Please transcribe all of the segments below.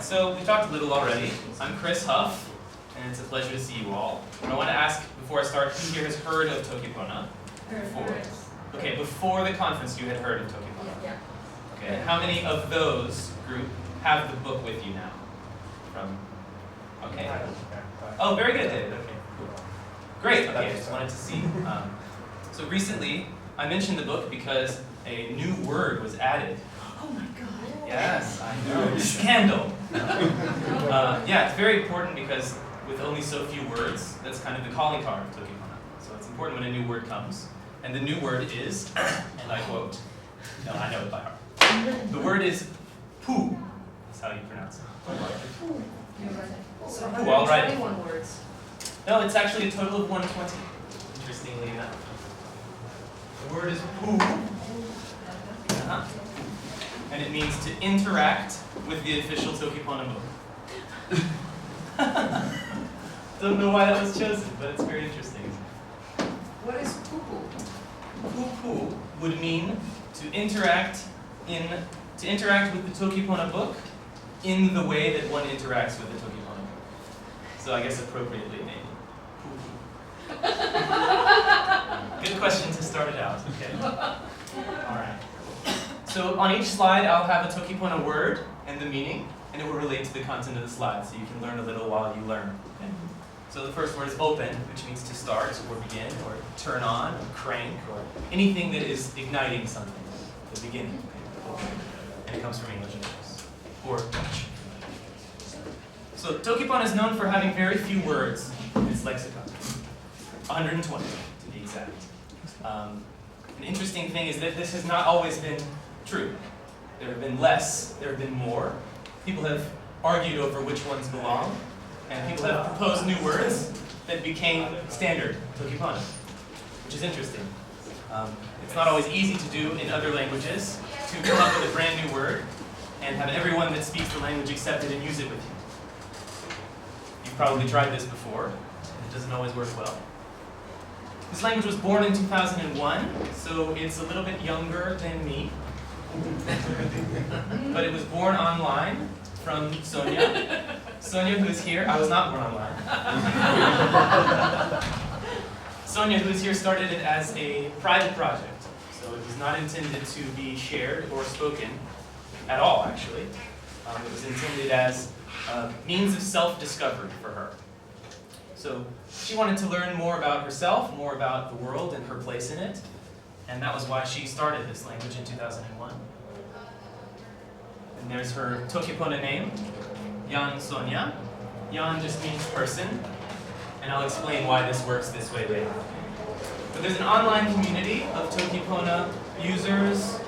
So we've talked a little already. I'm Chris Huff, and it's a pleasure to see you all. And I want to ask, before I start, who here has heard of Toki Pona? Before. Okay, before the conference you had heard of Toki Pona? Yeah. Okay, how many of those group have the book with you now? Okay. Oh, very good, David. Okay, cool. Great, okay, I just wanted to see. So recently, I mentioned the book because a new word was added. Oh my God. Yes, I know. Scandal. Yeah, it's very important because with only so few words, that's kind of the calling card of Toki Pona. So it's important when a new word comes. And the new word is, and I quote, no, I know it by heart. The word is poo. That's how you pronounce it. So Poo, I'll write it. 121 words. No, it's actually a total of 120, interestingly enough. The word is poo. And it means to interact with the official Toki Pona book. Don't know why that was chosen, but it's very interesting. What is poo-poo? Poo-poo would mean to interact with the Toki Pona book in the way that one interacts with the Toki Pona book. So I guess appropriately named. Poo-poo. Good question to start it out. Okay. All right. So on each slide, I'll have a Toki Pona word and the meaning, and it will relate to the content of the slide, so you can learn a little while you learn. Okay? So the first word is open, which means to start or begin, or turn on, or crank, or anything that is igniting something, the beginning. Okay? And it comes from English, of course, or Dutch. So Toki Pona is known for having very few words in its lexicon, 120 to be exact. An interesting thing is that this has not always been true. There have been less, there have been more. People have argued over which ones belong, and people have proposed new words that became standard Toki Pona, which is interesting. It's not always easy to do in other languages, to come up with a brand new word and have everyone that speaks the language accept it and use it with you. You've probably tried this before, and it doesn't always work well. This language was born in 2001, so it's a little bit younger than me. But it was born online from Sonia. Sonia, who is here, I was not born online. Sonia, who is here, started it as a private project. So it was not intended to be shared or spoken at all, actually. It was intended as a means of self-discovery for her. So she wanted to learn more about herself, more about the world and her place in it. And that was why she started this language in 2001. And there's her Toki Pona name, Jan Sonia. Jan just means person, and I'll explain why this works this way later. But there's an online community of Toki Pona users,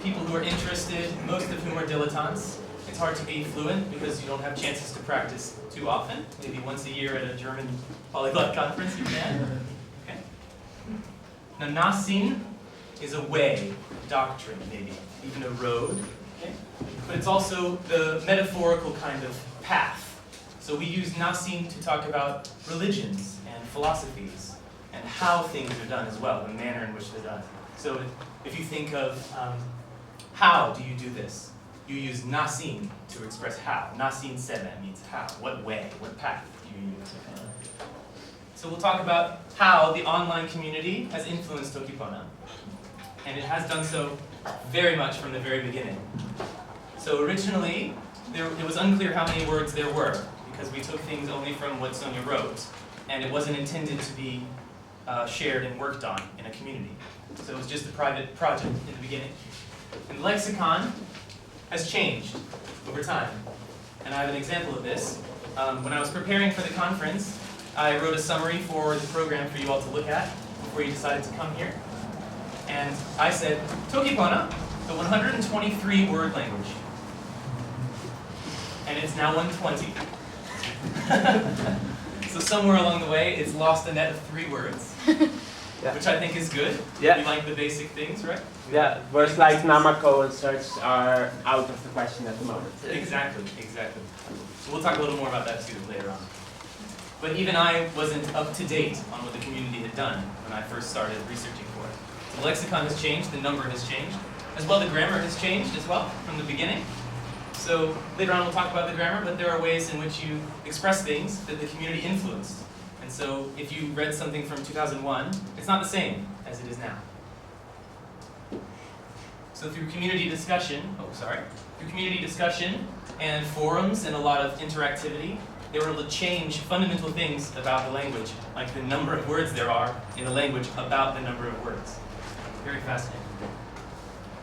people who are interested, most of whom are dilettantes. It's hard to be fluent because you don't have chances to practice too often. Maybe once a year at a German Polyglot conference you can. Okay. Now, nasin is a way, doctrine maybe, even a road. Okay? But it's also the metaphorical kind of path. So we use nasin to talk about religions and philosophies and how things are done as well, the manner in which they're done. So if you think of how do you do this? You use nasin to express how. Nasin sebe means how. What way, what path do you use? Okay? So we'll talk about how the online community has influenced Toki Pona. And it has done so very much from the very beginning. So originally, it was unclear how many words there were, because we took things only from what Sonia wrote, and it wasn't intended to be shared and worked on in a community. So it was just a private project in the beginning. And the lexicon has changed over time. And I have an example of this. When I was preparing for the conference, I wrote a summary for the program for you all to look at before you decided to come here. And I said, Toki Pona, the 123-word language. And it's now 120. So somewhere along the way, it's lost a net of 3 words, Yeah. which I think is good. Yeah. You like the basic things, right? Yeah, words like namako and such are out of the question at the moment. Exactly, exactly. So we'll talk a little more about that too later on. But even I wasn't up to date on what the community had done when I first started researching for it. So the lexicon has changed, the number has changed. As well, the grammar has changed as well from the beginning. So later on we'll talk about the grammar, but there are ways in which you express things that the community influenced. And so if you read something from 2001, it's not the same as it is now. So through community discussion, through community discussion and forums and a lot of interactivity, they were able to change fundamental things about the language, like the number of words there are in a language about the number of words. Very fascinating.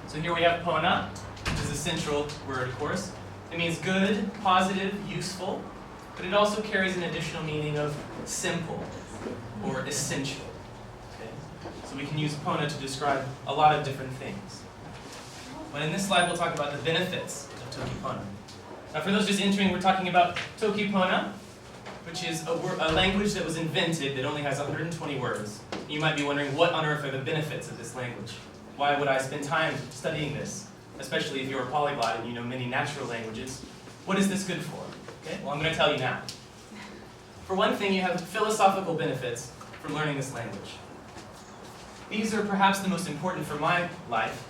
So here we have pona, which is a central word, of course. It means good, positive, useful, but it also carries an additional meaning of simple or essential. Okay? So we can use pona to describe a lot of different things. But in this slide, we'll talk about the benefits of Toki Pona. Now, for those just entering, we're talking about Toki Pona, which is a language that was invented that only has 120 words. You might be wondering, what on earth are the benefits of this language? Why would I spend time studying this? Especially if you're a polyglot and you know many natural languages. What is this good for? Okay? Well, I'm going to tell you now. For one thing, you have philosophical benefits from learning this language. These are perhaps the most important for my life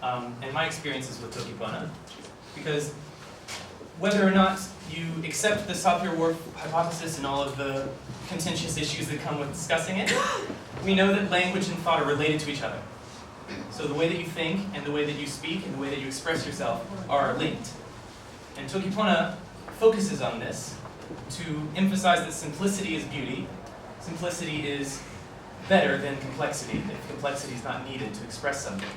and my experiences with Toki Pona, because whether or not you accept the Sapir-Whorf hypothesis and all of the contentious issues that come with discussing it, we know that language and thought are related to each other. So the way that you think and the way that you speak and the way that you express yourself are linked. And Toki Pona focuses on this to emphasize that simplicity is beauty. Simplicity is better than complexity if complexity is not needed to express something.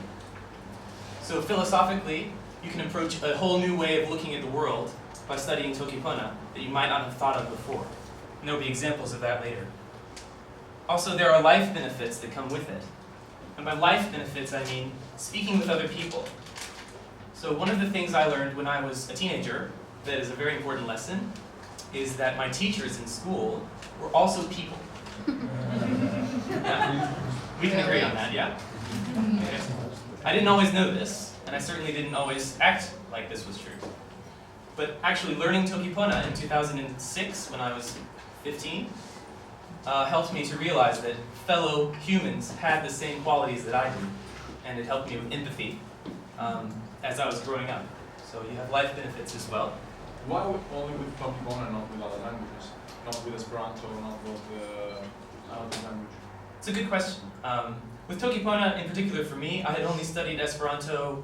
So philosophically, you can approach a whole new way of looking at the world by studying Toki Pona that you might not have thought of before. And there will be examples of that later. Also, there are life benefits that come with it. And by life benefits, I mean speaking with other people. So one of the things I learned when I was a teenager that is a very important lesson is that my teachers in school were also people. Yeah. We can agree on that, yeah? Okay. I didn't always know this, and I certainly didn't always act like this was true. But actually learning Toki Pona in 2006, when I was 15, helped me to realize that fellow humans had the same qualities that I do, and it helped me with empathy as I was growing up. So you have life benefits as well. Why only with Toki Pona and not with other languages? Not with Esperanto, not with another language? It's a good question. With Toki Pona, in particular for me, I had only studied Esperanto,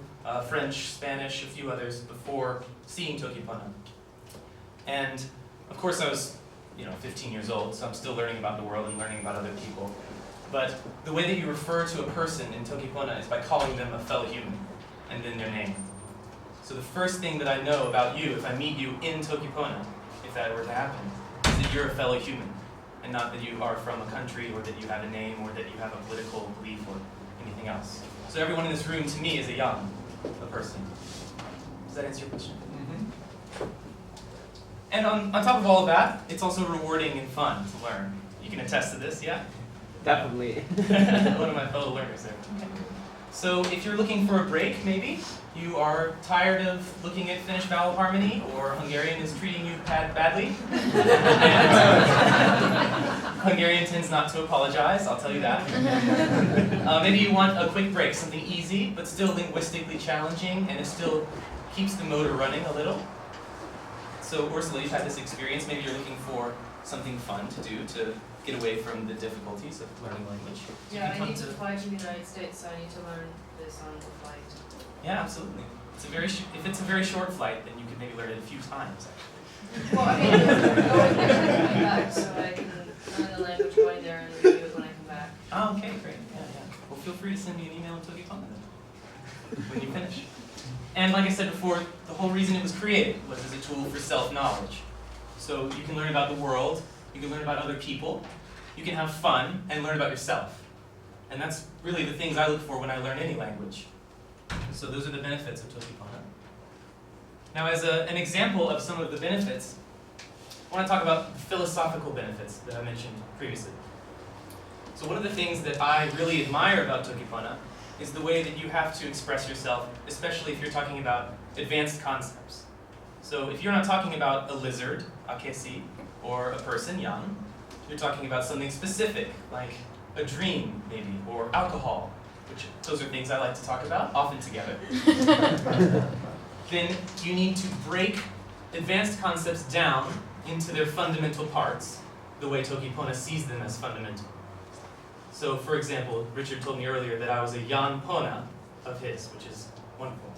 French, Spanish, a few others before seeing Toki Pona. And of course I was 15 years old, so I'm still learning about the world and learning about other people. But the way that you refer to a person in Toki Pona is by calling them a fellow human, and then their name. So the first thing that I know about you, if I meet you in Toki Pona, if that were to happen, is that you're a fellow human, and not that you are from a country, or that you have a name, or that you have a political belief, or anything else. So everyone in this room, to me, is a yang, a person. Does that answer your question? Mm-hmm. And on top of all of that, it's also rewarding and fun to learn. You can attest to this, yeah? Definitely. One of my fellow learners there. So if you're looking for a break, maybe, you are tired of looking at Finnish vowel harmony, or Hungarian is treating you badly. Hungarian tends not to apologize, I'll tell you that. Maybe you want a quick break, something easy, but still linguistically challenging, and it still keeps the motor running a little. So Ursula, you've had this experience. Maybe you're looking for something fun to do to get away from the difficulties of learning language. So Yeah, I need to fly to the United States, so I need to learn this on the flight. Yeah, absolutely. It's a if it's a very short flight, then you could maybe learn it a few times, actually. Well, I mean, going there and coming back, so I can learn the language going there and review it when I come back. Oh, okay, great. Yeah. Well, feel free to send me an email and Toki Pona then, when you finish. And like I said before, the whole reason it was created was as a tool for self-knowledge. So you can learn about the world, you can learn about other people, you can have fun, and learn about yourself. And that's really the things I look for when I learn any language. So those are the benefits of Toki Pona. Now as an example of some of the benefits, I want to talk about the philosophical benefits that I mentioned previously. So one of the things that I really admire about Toki Pona is the way that you have to express yourself, especially if you're talking about advanced concepts. So if you're not talking about a lizard, akesi, or a person, yang, you're talking about something specific, like a dream, maybe, or alcohol, which those are things I like to talk about, often together. then you need to break advanced concepts down into their fundamental parts, the way Toki Pona sees them as fundamental. So, for example, Richard told me earlier that I was a Yan Pona of his, which is wonderful.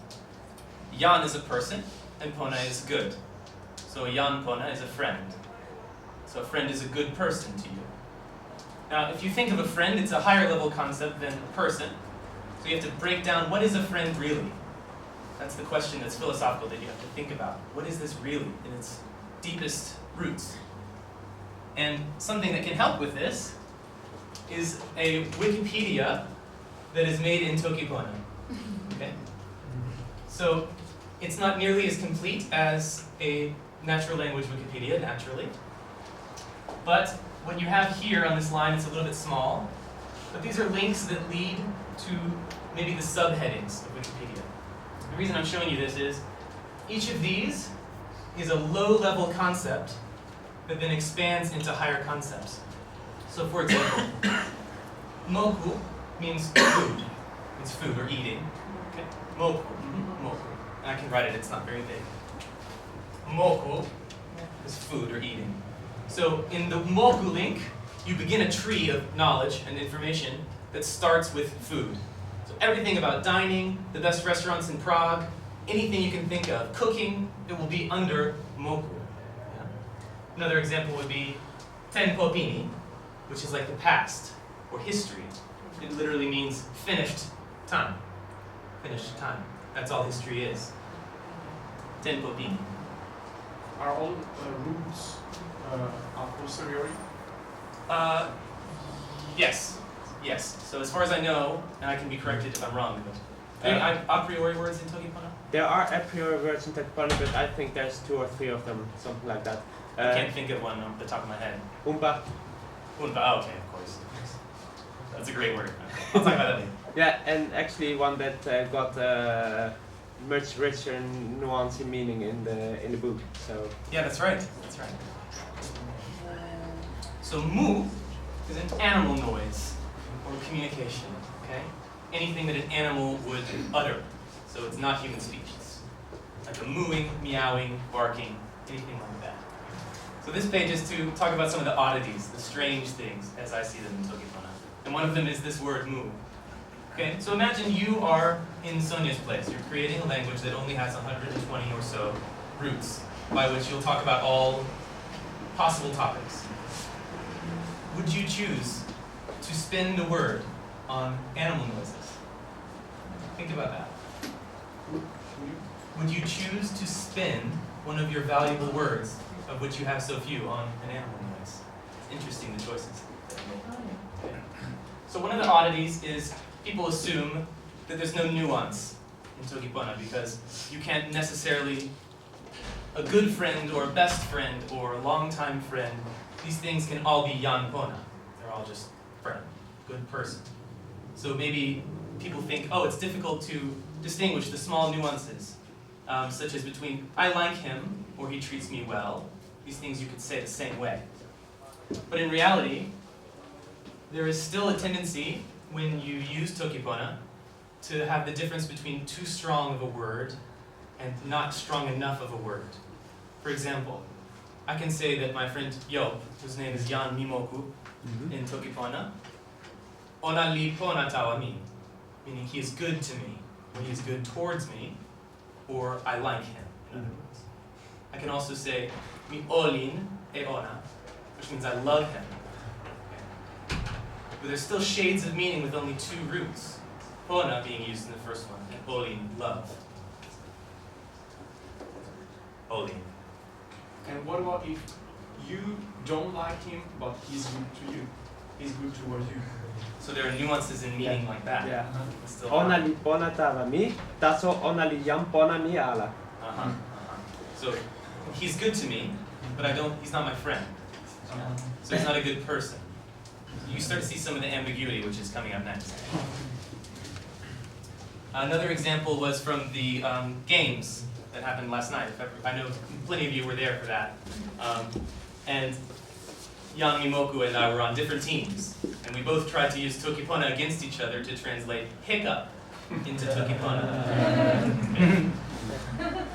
Yan is a person, and Pona is good. So a Yan Pona is a friend. So a friend is a good person to you. Now, if you think of a friend, it's a higher level concept than a person. So you have to break down, what is a friend really? That's the question that's philosophical that you have to think about. What is this really in its deepest roots? And something that can help with this is a Wikipedia that is made in Toki Pona. Okay? So it's not nearly as complete as a natural language Wikipedia, naturally. But what you have here on this line is a little bit small. But these are links that lead to maybe the subheadings of Wikipedia. The reason I'm showing you this is each of these is a low-level concept that then expands into higher concepts. So for example, moku means food. Means food or eating. Okay? Moku. Moku. And I can write it, it's not very big. Moku is food or eating. So in the moku link, you begin a tree of knowledge and information that starts with food. So everything about dining, the best restaurants in Prague, anything you can think of, cooking, it will be under moku. Yeah? Another example would be tenpopini, which is like the past or history. It literally means finished time. Finished time. That's all history is. Tenpopini. Are all roots a posteriori? Yes. Yes. So as far as I know, and I can be corrected if I'm wrong, but a priori words in Toki Pona? There are a priori words in Toki Pona, but I think there's 2 or 3 of them, something like that. I can't think of one off the top of my head. Umpa. Unpa, oh, okay, of course. That's a great word. I'll talk about that later. Yeah, and actually one that got much richer nuance in meaning in the book. So Yeah, that's right. That's right. So mu is an animal noise or communication. Okay, anything that an animal would utter. So it's not human speech. It's like a mooing, meowing, barking, anything like that. So this page is to talk about some of the oddities, the strange things, as I see them in Toki Pona. And one of them is this word mu. Okay, so imagine you are in Sonia's place. You're creating a language that only has 120 or so roots, by which you'll talk about all possible topics. Would you choose to spin the word on animal noises? Think about that. Would you choose to spin one of your valuable words, of which you have so few, on an animal noise? It's interesting, the choices. Okay. So one of the oddities is people assume that there's no nuance in Toki Pona because you can't necessarily, a good friend or a best friend or a longtime friend, these things can all be Yan Pona. They're all just friend, good person. So maybe people think, oh, it's difficult to distinguish the small nuances, such as between I like him or he treats me well. These things you could say the same way. But in reality, there is still a tendency when you use Toki Pona to have the difference between too strong of a word and not strong enough of a word. For example, I can say that my friend Yop, whose name is Yan Mimoku in Toki Pona, ona li pona tawa mi, meaning he is good to me, or he is good towards me, or I like him, in other words. I can also say mi olin e ona, which means I love him. Okay. But there's still shades of meaning with only 2 roots. Pona being used in the first one, and olin, love. Olin. And what about if you don't like him, but he's good to you? He's good towards you. So there are nuances in meaning like that. yeah. It's still ona li pona tava mi, taso ona li jam pona mi ala. So he's good to me, but he's not my friend. So he's not a good person. You start to see some of the ambiguity which is coming up next. Another example was from the games that happened last night. I know plenty of you were there for that. And Yan Mimoku and I were on different teams, and we both tried to use Toki Pona against each other to translate hiccup into Toki Pona. Okay.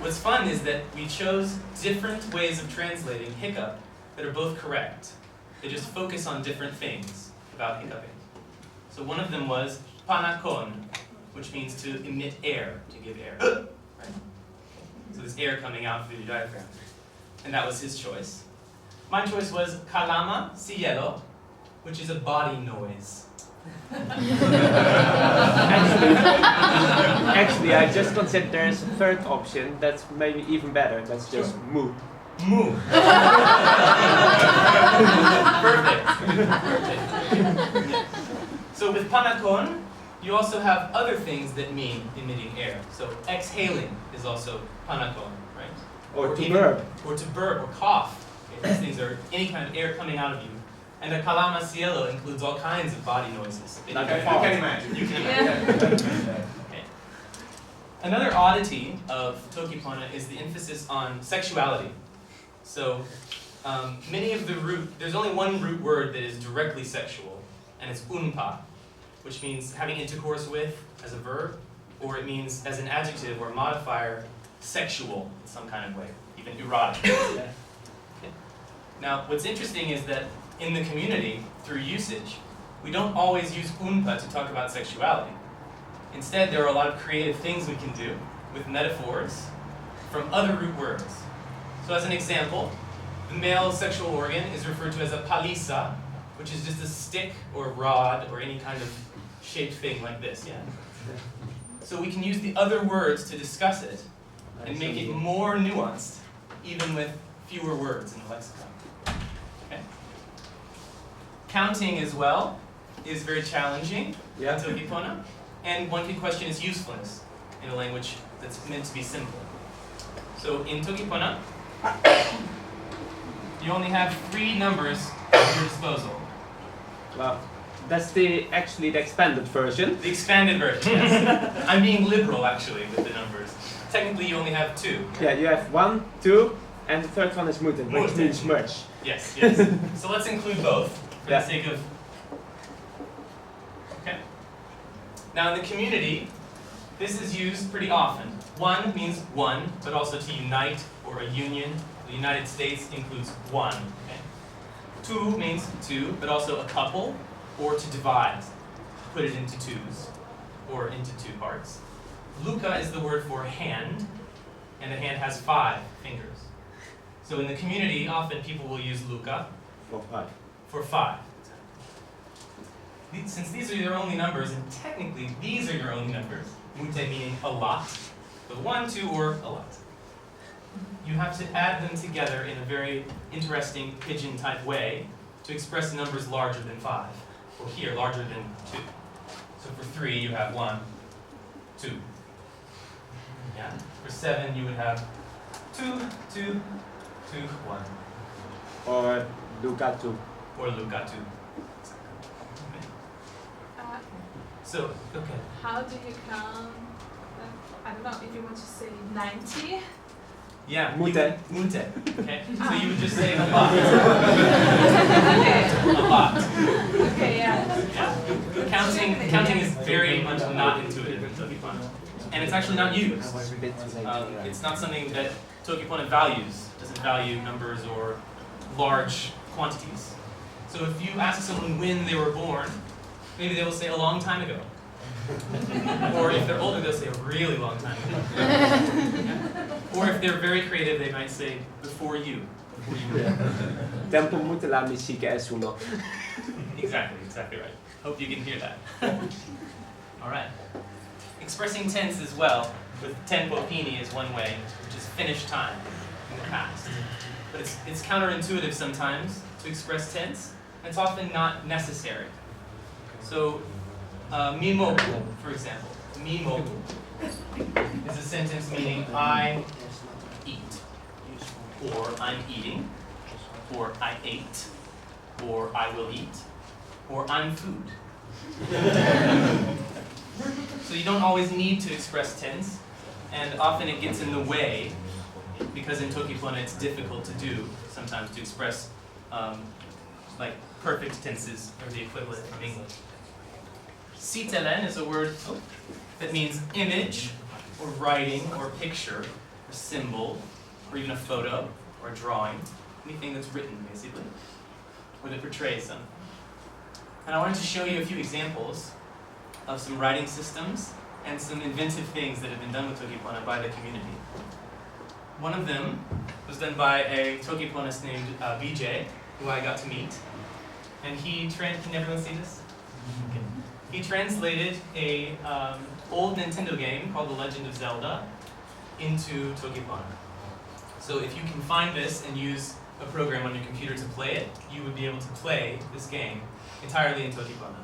What's fun is that we chose different ways of translating hiccup that are both correct. They just focus on different things about hiccuping. So one of them was panakon, which means to emit air, to give air. Right? So there's air coming out through the diaphragm. And that was his choice. My choice was kalama cielo, which is a body noise. Actually, I just considered there's a third option that's maybe even better. That's just moo. Moo. Perfect. So with panakon, you also have other things that mean emitting air. So exhaling is also panakon, right? Or to even- burp. Or to burp or cough. Okay, these things are any kind of air coming out of you. And a kalama cielo includes all kinds of body noises. Like you a can fart. imagine. You can imagine. Okay. Another oddity of Toki Pona is the emphasis on sexuality. So many of the there's only one root word that is directly sexual, and it's unpa, which means having intercourse with as a verb, or it means as an adjective or modifier, sexual in some kind of way, even erotic. Okay. Now, what's interesting is that in the community, through usage, we don't always use unpa to talk about sexuality. Instead, there are a lot of creative things we can do with metaphors from other root words. So as an example, the male sexual organ is referred to as a palisa, which is just a stick or rod or any kind of shaped thing like this, yeah? So we can use the other words to discuss it and make it more nuanced, even with fewer words in the lexicon. Okay? Counting as well is very challenging in Toki Pona, and one could question its usefulness in a language that's meant to be simple. So in Toki Pona, you only have 3 numbers at your disposal. Well, that's actually the expanded version. The expanded version, yes. I'm being liberal actually with the numbers. Technically you only have 2. Yeah, you have 1, 2, and the third one is muten, which Muten. means merge. Yes, yes. So let's include both for the sake of... Okay. Now in the community, this is used pretty often. One means one, but also to unite or a union. The United States includes one. Okay. Two means two, but also a couple, or to divide. Put it into twos, or into 2 parts. Luka is the word for hand, and the hand has 5 fingers. So in the community, often people will use Luka For 5. for 5. Since these are your only numbers, and technically these are your only numbers, mute meaning a lot, so 1, 2, or a lot, you have to add them together in a very interesting pigeon-type way to express numbers larger than 5, or here, larger than 2. So for 3, you have 1, 2. Yeah? For 7, you would have 2, 2, 2, 1. Or Luka 2. Or Luka 2. So, okay. How do you count? I don't know if you want to say 90. Yeah, Mute. Mute. Okay? So you would just say a lot. Okay. A lot. Okay, yeah. Yeah. Counting is very much not intuitive in Toki Pona. And it's actually not used. It's not something that Toki Pona values. It doesn't value numbers or large quantities. So if you ask someone when they were born, maybe they will say a long time ago. Or if they're older, they'll say a really long time ago. Yeah. Or if they're very creative, they might say before you. Before you were. Tempo moeten la muziek es uno. Exactly right. Hope you can hear that. Alright. Expressing tense as well, with tempo pini is one way, which is finished time in the past. But it's counterintuitive sometimes to express tense. It's often not necessary. So, mimoku, for example. Mimoku is a sentence meaning I eat, or I'm eating, or I ate, or I will eat, or I'm food. So you don't always need to express tense, and often it gets in the way, because in Toki Pona it's difficult to do sometimes to express like perfect tenses or the equivalent from English. Sitelen is a word that means image or writing, or picture, or symbol, or even a photo, or a drawing. Anything that's written, basically, or that portrays them. And I wanted to show you a few examples of some writing systems and some inventive things that have been done with Toki Pona by the community. One of them was done by a Toki Ponist named BJ, who I got to meet. And can everyone see this? Okay. He translated a old Nintendo game called The Legend of Zelda into Toki Pona. So if you can find this and use a program on your computer to play it, you would be able to play this game entirely in Toki Pona.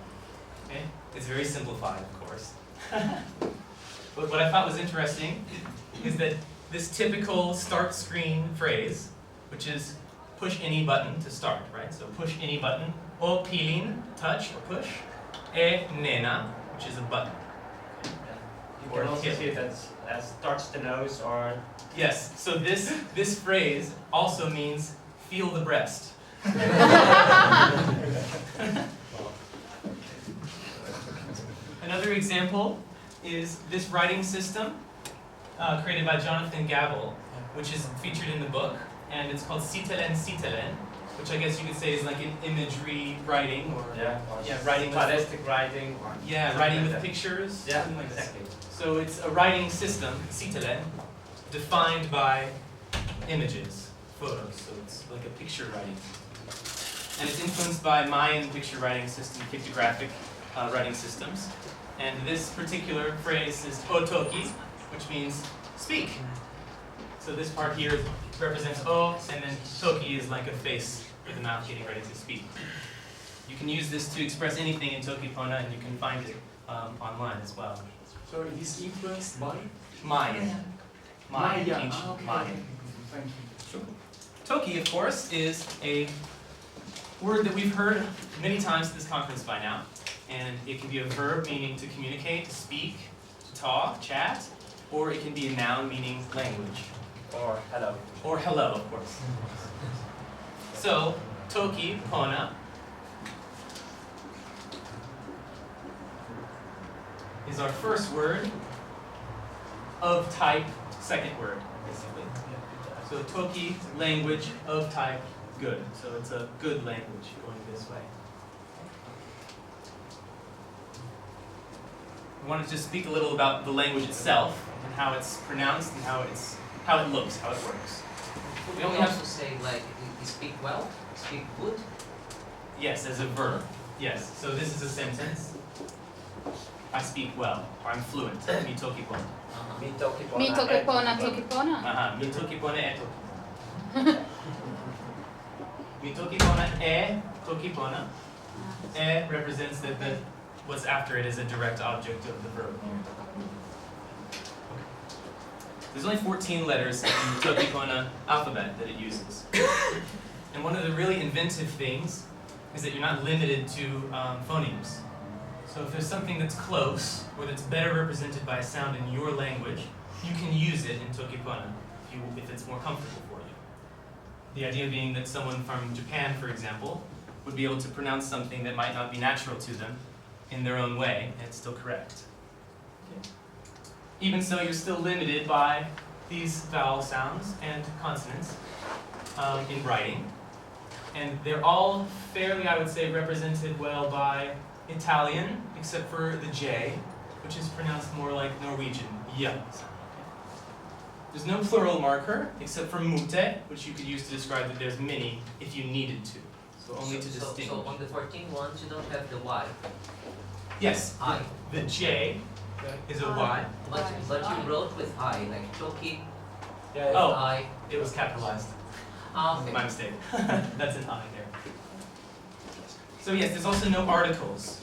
Okay? It's very simplified, of course. But what I thought was interesting is that this typical start screen phrase, which is push any button to start, right? So push any button. O pilin, touch or push. E nena, which is a button. You can also see it as touch the nose or... Yes, so this phrase also means feel the breast. Another example is this writing system created by Jonathan Gabel, which is featured in the book, and it's called Sitelen Sitelen, which I guess you could say is like an imagery writing, or writing stylistic writing, or writing with like pictures, yeah, something like exactly. that. So it's a writing system, Sitelen, defined by images, photos. So it's like a picture writing, and it's influenced by Mayan picture writing system, pictographic writing systems. And this particular phrase is otoki, which means speak. So this part here represents O, and then toki is like a face with the mouth getting ready to speak. You can use this to express anything in Toki Pona, and you can find it online as well. So it is influenced by? Mayan. Mayan, Maya. ancient Okay. Mayan. Thank you. Sure. Toki, of course, is a word that we've heard many times at this conference by now. And it can be a verb meaning to communicate, to speak, to talk, chat, or it can be a noun meaning language. Or hello. Or hello, of course. So, Toki Pona is our first word of type second word, basically. So Toki, language of type good. So it's a good language going this way. I wanted to speak a little about the language itself and how it's pronounced and how it looks, how it works. We only also say like you speak well, speak good. Yes, as a verb. Yes. So this is a sentence. I speak well, or I'm fluent. Mi toki pona. Mi toki pona. Mi toki pona, toki pona. Mi toki pona e toki pona. Mi toki pona e toki pona. E represents that what's after it is a direct object of the verb. There's only 14 letters in the Toki Pona alphabet that it uses. And one of the really inventive things is that you're not limited to phonemes. So if there's something that's close, or that's better represented by a sound in your language, you can use it in Toki Pona if it's more comfortable for you. The idea being that someone from Japan, for example, would be able to pronounce something that might not be natural to them in their own way, and it's still correct. Okay. Even so, you're still limited by these vowel sounds and consonants in writing. And they're all fairly, I would say, represented well by Italian, except for the J, which is pronounced more like Norwegian, ja sound. Okay. There's no plural marker, except for mute, which you could use to describe that there's many if you needed to. So only to distinguish. So on the 14 ones, you don't have the Y. Yes, I. the J is a Y. But you wrote with I, like Toki Yeah, with Oh. I. It was capitalized. Okay. My mistake. That's an I there. So yes, there's also no articles.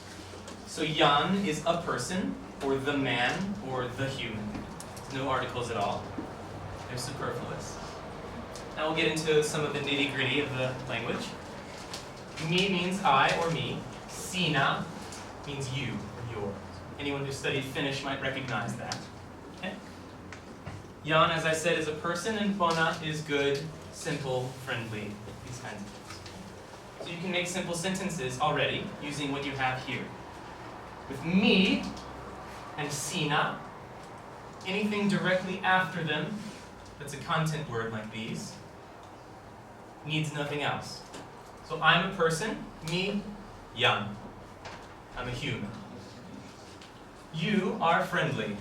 So Jan is a person, or the man, or the human. There's no articles at all. They're superfluous. Now we'll get into some of the nitty-gritty of the language. Me means I or me. Sina means you or your. Anyone who studied Finnish might recognize that. Okay? Jan, as I said, is a person, and Pona is good, simple, friendly, these kinds of things. So you can make simple sentences already using what you have here. With me and Sina, anything directly after them that's a content word like these needs nothing else. So I'm a person, me, Yan. I'm a human. You are friendly.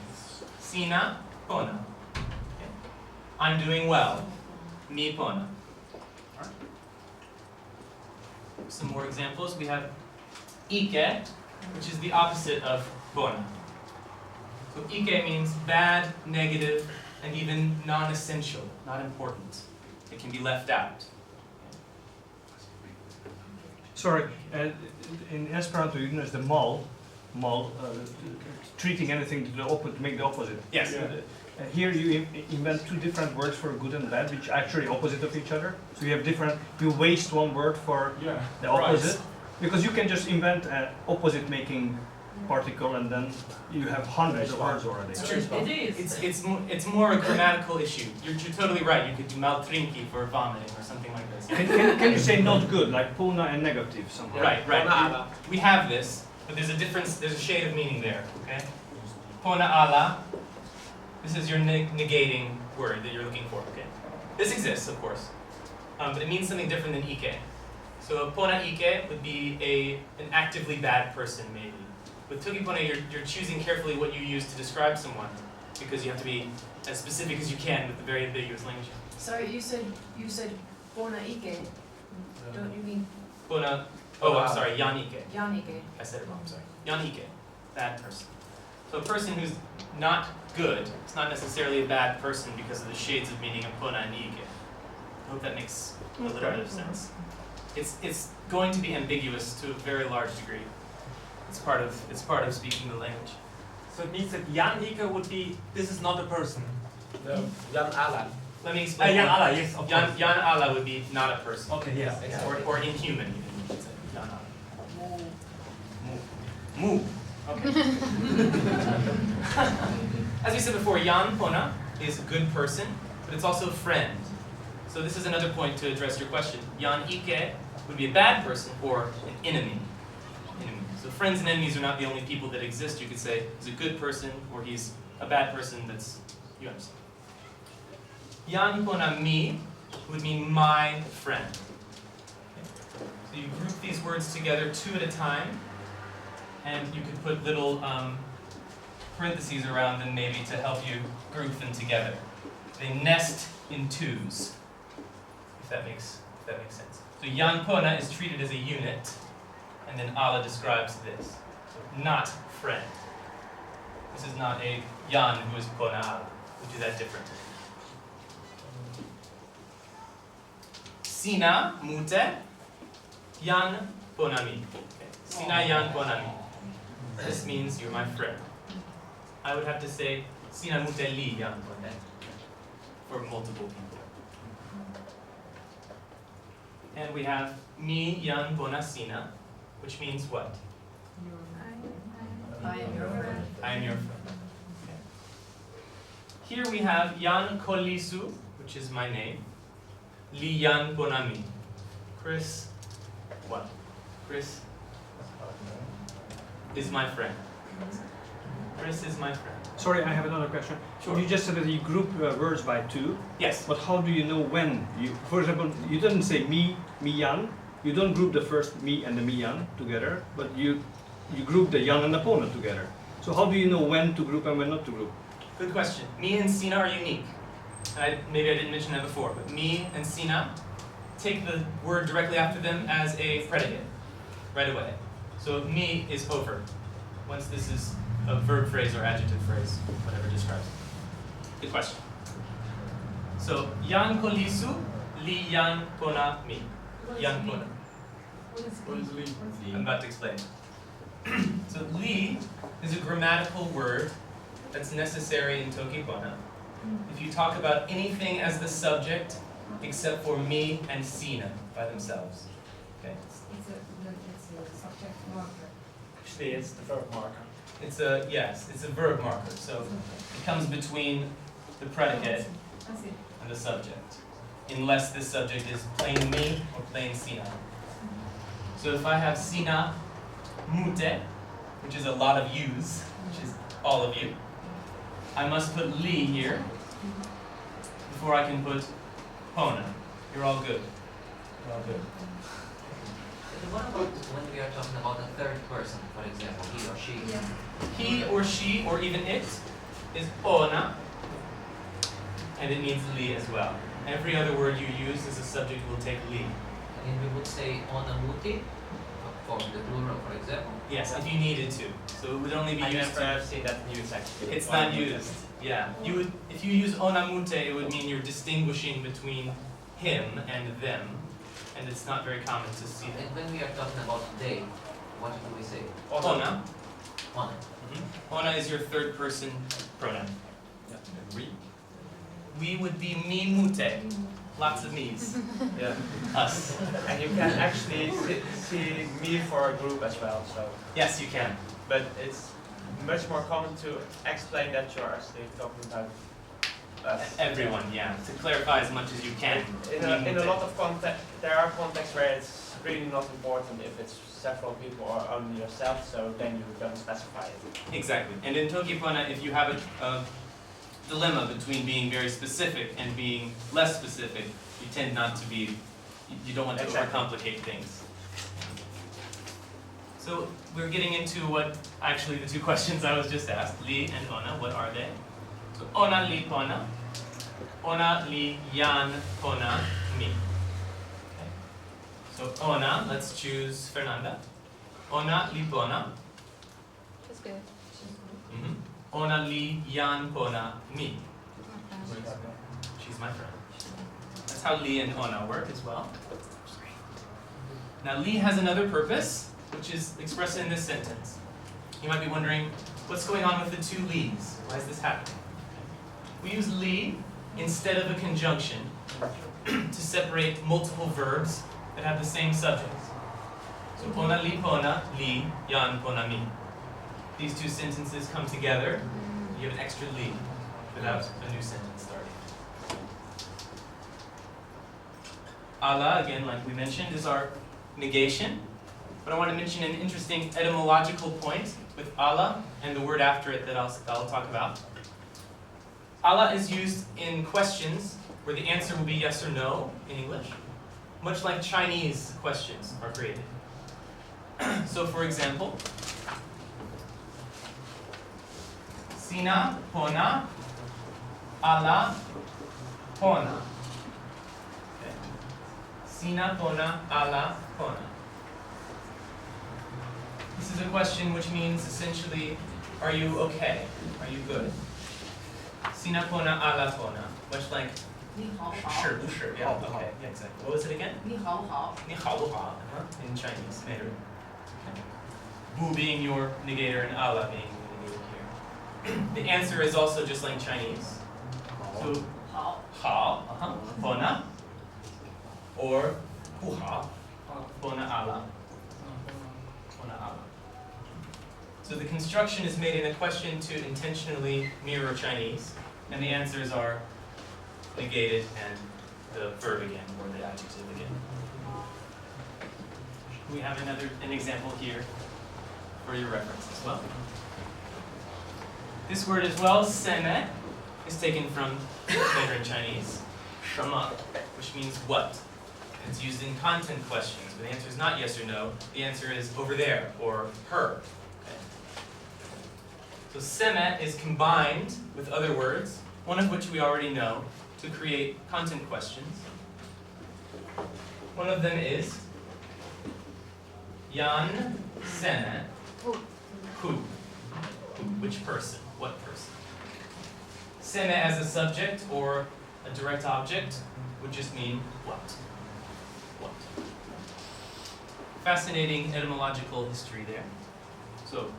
Sina, Pona. Okay. I'm doing well. Mi, Pona. Alright. Some more examples. We have Ike, which is the opposite of Pona. So Ike means bad, negative, and even non-essential, not important. It can be left out. Sorry, in Esperanto you use the mal, treating anything to to make the opposite. Yes. Here you invent two different words for good and bad, which are actually opposite of each other. So you have different, you waste one word for the opposite. Because you can just invent an opposite making particle and then you have hundreds of words already. It's true. It is. It's more a grammatical issue. You're totally right. You could do maltrinki for vomiting or something like this. Can you say not good, like pona and negative somehow? Right. We have this, but there's a difference, there's a shade of meaning there, okay? Pona ala, this is your negating word that you're looking for, okay? This exists, of course, but it means something different than ike. So pona ike would be an actively bad person, maybe. With Toki Pona, you're choosing carefully what you use to describe someone, because you have to be as specific as you can with the very ambiguous language. Sorry, you said Pona Ike. Don't you mean Pona, oh, I'm sorry, yan ike. Yan Ike? I said it wrong, sorry. Yan ike, bad person. So a person who's not good, it's not necessarily a bad person because of the shades of meaning of Pona and ike. I hope that makes a little bit of sense. It's going to be ambiguous to a very large degree. It's part of speaking the language. So it means that Jan Ike would be, this is not a person. No, Jan Ala. Let me explain. Jan Allah, yes, of course. Yan ala would be not a person. Okay, yes. Or inhuman, even, you could say. Yan ala. Mu. Okay. As we said before, Yan Pona is a good person, but it's also a friend. So this is another point to address your question. Yan Ike would be a bad person or an enemy. So friends and enemies are not the only people that exist. You could say he's a good person or he's a bad person. That's, you understand. Yan Pona mi would mean my friend. Okay. So you group these words together two at a time, and you could put little parentheses around them maybe to help you group them together. They nest in twos, if that makes sense. So Yan Pona is treated as a unit, and then ala describes this. So not friend. This is not a Yan who is Pona ala. We do that differently. Sina mute Yan Pona mi. Okay. Sina Yan Pona mi. This means you're my friend. I would have to say Sina mute li Yan Pona for multiple people. And we have mi Yan Pona Sina, which means what? I am your friend. I am your friend. Okay. Here we have Yan Kolisu, which is my name. Li Yan Bonami. Chris, what? Chris is my friend. Chris is my friend. Sorry, I have another question. Sure. You just said that you group words by two, Yes. but how do you know when? For example, you didn't say mi, yan. You don't group the first mi and the mi yan together, but you group the yan and the pona together. So how do you know when to group and when not to group? Good question. Mi and Sina are unique. Maybe I didn't mention that before, but mi and Sina take the word directly after them as a predicate right away. So mi is over. Once this is a verb phrase or adjective phrase, whatever describes it. Good question. So Yan Kolisu, Li Yan Pona Mi. Yan Pona. What is Lee? I'm about to explain. So li is a grammatical word that's necessary in Toki Pona. If you talk about anything as the subject, except for mi and Sina by themselves. Okay. It's a subject marker. Actually, it's the verb marker. It's a verb marker. So it comes between the predicate I see. and the subject, unless this subject is plain mi or plain Sina. So if I have Sina mute, which is a lot of yous, which is all of you, I must put li here before I can put pona. You're all good. You're all good. And what about when we are talking about a third person, for example, he or she? Yeah. He or she or even it is ona, and it needs li as well. Every other word you use as a subject will take li. And we would say ona muti for the plural, for example. Yes, if you needed to. So it would only be I used never to. have seen that used actually. It's not used. Yeah. You would, if you use onamute, it would mean you're distinguishing between him and them, and it's not very common to see that. And when we are talking about they, what do we say? Ona. Ona. Ona is your third person pronoun. We. We would be me mute. Lots of me's. Yeah. Us. And you can actually see me for a group as well. So, Yes, you can. but it's much more common to explain that you're actually talking about us. Everyone, yeah. To clarify as much as you can. In a lot of context, there are contexts where it's really not important if it's several people or only yourself. So then you don't specify it. Exactly. And in Toki Pona, if you have a dilemma between being very specific and being less specific, you tend not to be, you don't want to Exactly. overcomplicate things. So we're getting into what actually the two questions I was just asked, li and ona, what are they? So ona li pona, ona li yan pona mi. Okay. So ona, let's choose Fernanda. Ona li pona. That's good. Mhm. Ona li yan pona mi. She's my friend. That's how li and ona work as well. Now li has another purpose, which is expressed in this sentence. You might be wondering, what's going on with the two li's? Why is this happening? We use li instead of a conjunction to separate multiple verbs that have the same subject. So ona li pona, li yan pona mi. These two sentences come together, you have an extra li without a new sentence starting. Allah, again, like we mentioned, is our negation. But I want to mention an interesting etymological point with Allah and the word after it that I'll talk about. Allah is used in questions where the answer will be yes or no in English, much like Chinese questions are created. So for example, Sina pona, Allah pona. Okay. Sina pona, Allah pona. This is a question which means essentially, are you okay? Are you good? Sina pona, Allah pona. Much like, 你好不好？ sure, sure, yeah, okay, yeah, exactly. What was it again? 你好不好？ Ni hao bu hao, in Chinese, Mandarin. Okay. Bu being your negator and Allah being the negator here. The answer is also just like Chinese. So, 好。 hao, pona, or hu hao, pona Allah. Pona Allah. So the construction is made in a question to intentionally mirror Chinese, and the answers are negated and the verb again, or the adjective again. We have an example here for your reference as well. This word as well, seme, is taken from Mandarin Chinese, shema, which means what. It's used in content questions, but the answer is not yes or no. The answer is over there, or her. Okay. So seme is combined with other words, one of which we already know, to create content questions. One of them is yan seme, who, which person, what person. Seme as a subject or a direct object would just mean what. What. Fascinating etymological history there. So,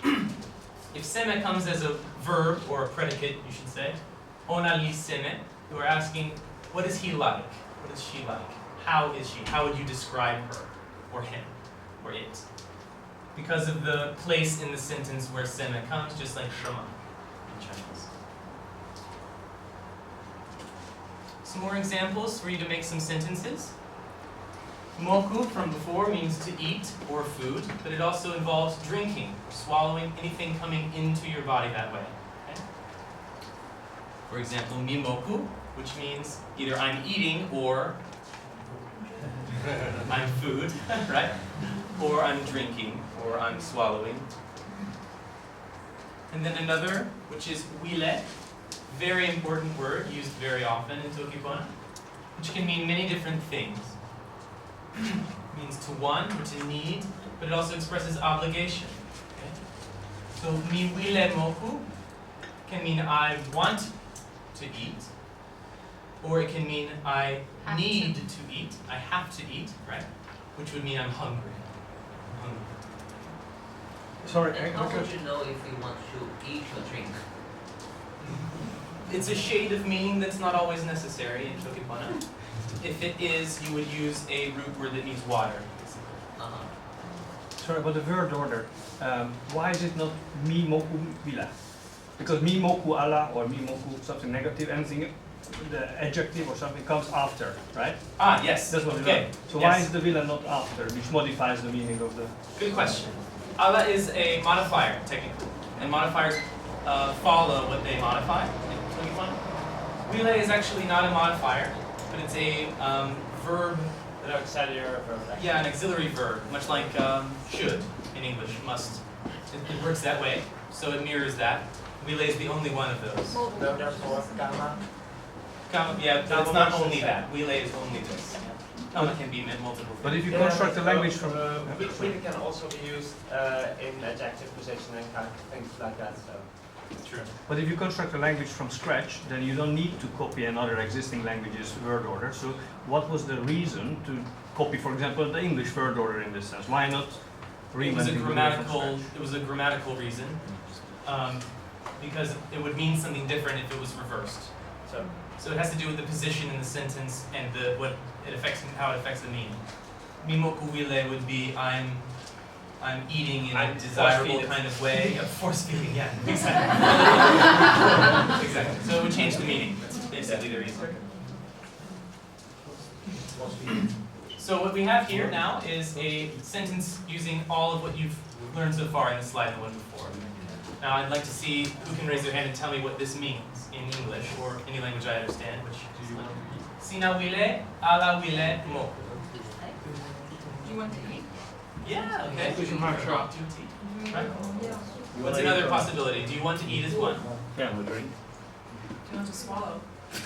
if seme comes as a verb or a predicate, you should say, ona li seme, you are asking, what is he like? What is she like? How is she? How would you describe her, or him, or it? Because of the place in the sentence where seme comes, just like shema in Chinese. Some more examples for you to make some sentences. Moku from before means to eat or food, but it also involves drinking, or swallowing anything coming into your body that way. Okay? For example, mimoku, which means either I'm eating or I'm food, right? Or I'm drinking, or I'm swallowing. And then another, which is wile, very important word, used very often in Toki Pona, which can mean many different things. It means to want or to need, but it also expresses obligation. Okay? So mi wile moku can mean I want to eat, or it can mean I need to eat, I have to eat, right? Which would mean I'm hungry. I'm hungry. Sorry, And how would you know if you want to eat or drink? It's a shade of meaning that's not always necessary in Toki Pona. If it is, you would use a root word that means water. Sorry, about the word order. Why is it not mi moku wila? Because mi moku ala or mi moku something negative, anything, the adjective or something comes after, right? Ah, yes. That's what we Okay. learned. So Yes. why is the villa not after, which modifies the meaning of the... Good question. Ala is a modifier, technically. And modifiers follow what they modify in Toki Pona. Wile is actually not a modifier, but it's a verb. An auxiliary verb. Actually. Yeah, an auxiliary verb, much like should in English, must. It works that way, so it mirrors that. Wile is the only one of those. No, therefore, gamma. Yeah, but it's not only that. Wile is only this. Kama can be meant multiple things. But if you construct a language from... Wile can also be used in adjective position and kind of things like that. So. True. But if you construct a language from scratch, then you don't need to copy another existing language's word order. So what was the reason to copy, for example, the English word order in this sense? Why not reinventing the word from scratch? It was a grammatical reason, because it would mean something different if it was reversed. So it has to do with the position in the sentence and how it affects the meaning. Mimoku wile would be I'm eating in a desirable kind of way. Yeah, force feeding, yeah, exactly. Exactly. So it would change the meaning. That's basically the reason. So what we have here now is a sentence using all of what you've learned so far in the slide and the one before. Now I'd like to see who can raise their hand and tell me what this means in English or any language I understand. Which Sina wile, ala wile, mo. Do you want to eat? Yeah, okay. Because you might try. Right. Yeah. What's another possibility? Do you want to eat as one? Yeah, we'll drink. Do you want to swallow? It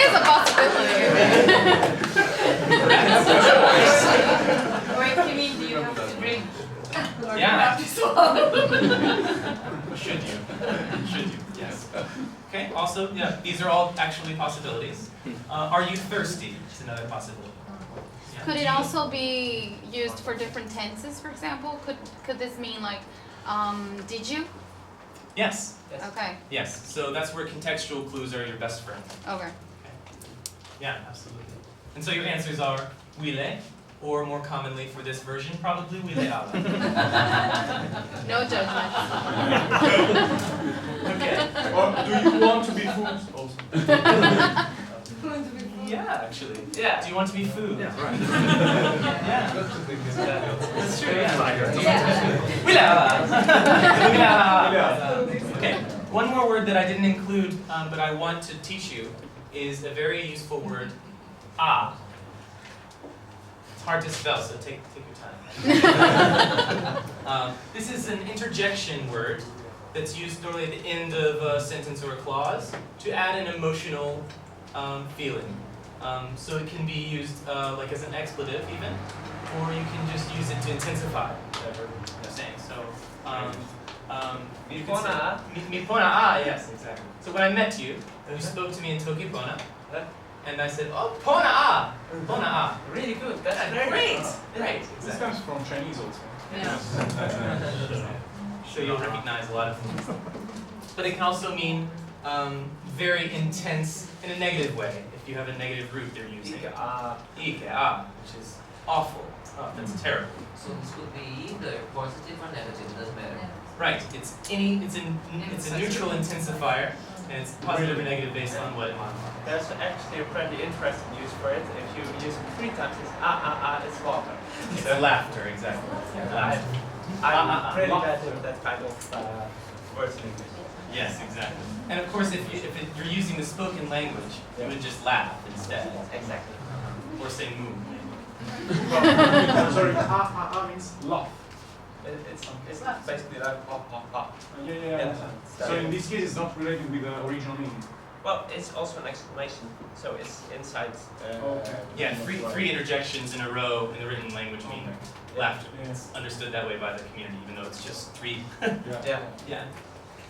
is a possibility. Or it can mean do you have to drink? Or do you Yeah. have to swallow? Should you? Should you? Yes. Okay. Also, yeah, these are all actually possibilities. Are you thirsty? It's another possibility. Yeah. Could it also be used for different tenses, for example? Could this mean like, did you? Yes. Okay. Yes. So that's where contextual clues are your best friend. Okay. Yeah, absolutely. And so your answers are wile, or more commonly for this version, probably wile ala. No judgment. Okay. Or do you want to be food also? Yeah, actually. Yeah. Do you want to be food? Yeah, right. Yeah. That's true. Yeah. Do you Yeah. want to be food? Wile ala. Wile ala. Okay. One more word that I didn't include, but I want to teach you, is a very useful word, ah. It's hard to spell, so take your time. This is an interjection word that's used normally at the end of a sentence or a clause to add an emotional feeling. So it can be used like as an expletive even, or you can just use it to intensify whatever you're saying. So, you could say, mi pona ah, yes, exactly. So when I met you, you spoke to me in Toki Pona, and I said, oh, pona ah, pona ah. Really good. That's Great, great. great. This Exactly. comes from Chinese also. Yeah. So you'll recognize a lot of things. But it can also mean very intense in a negative way. If you have a negative root they're using. Ike ah, which is awful. Oh, that's terrible. So this could be either positive or negative, it doesn't matter. Right. It's a neutral intensifier, and it's positive or negative based on what it modifies. There's actually a pretty interesting use for it. If you use it 3 times, it's it's water. It's laughter, exactly. Yeah, laughter. I'm pretty bad with that kind of words in English. Yes, exactly. And of course, if you're using the spoken language, you would just laugh instead. Exactly. Or say moo. I'm sorry, means laugh. It's basically like ha ha ha. Yeah. So in this case, it's not related with the original meaning. Well, it's also an exclamation, so it's inside. Okay. Yeah, three interjections in a row in the written language mean laughter. Yeah. It's understood that way by the community, even though it's just three Yeah.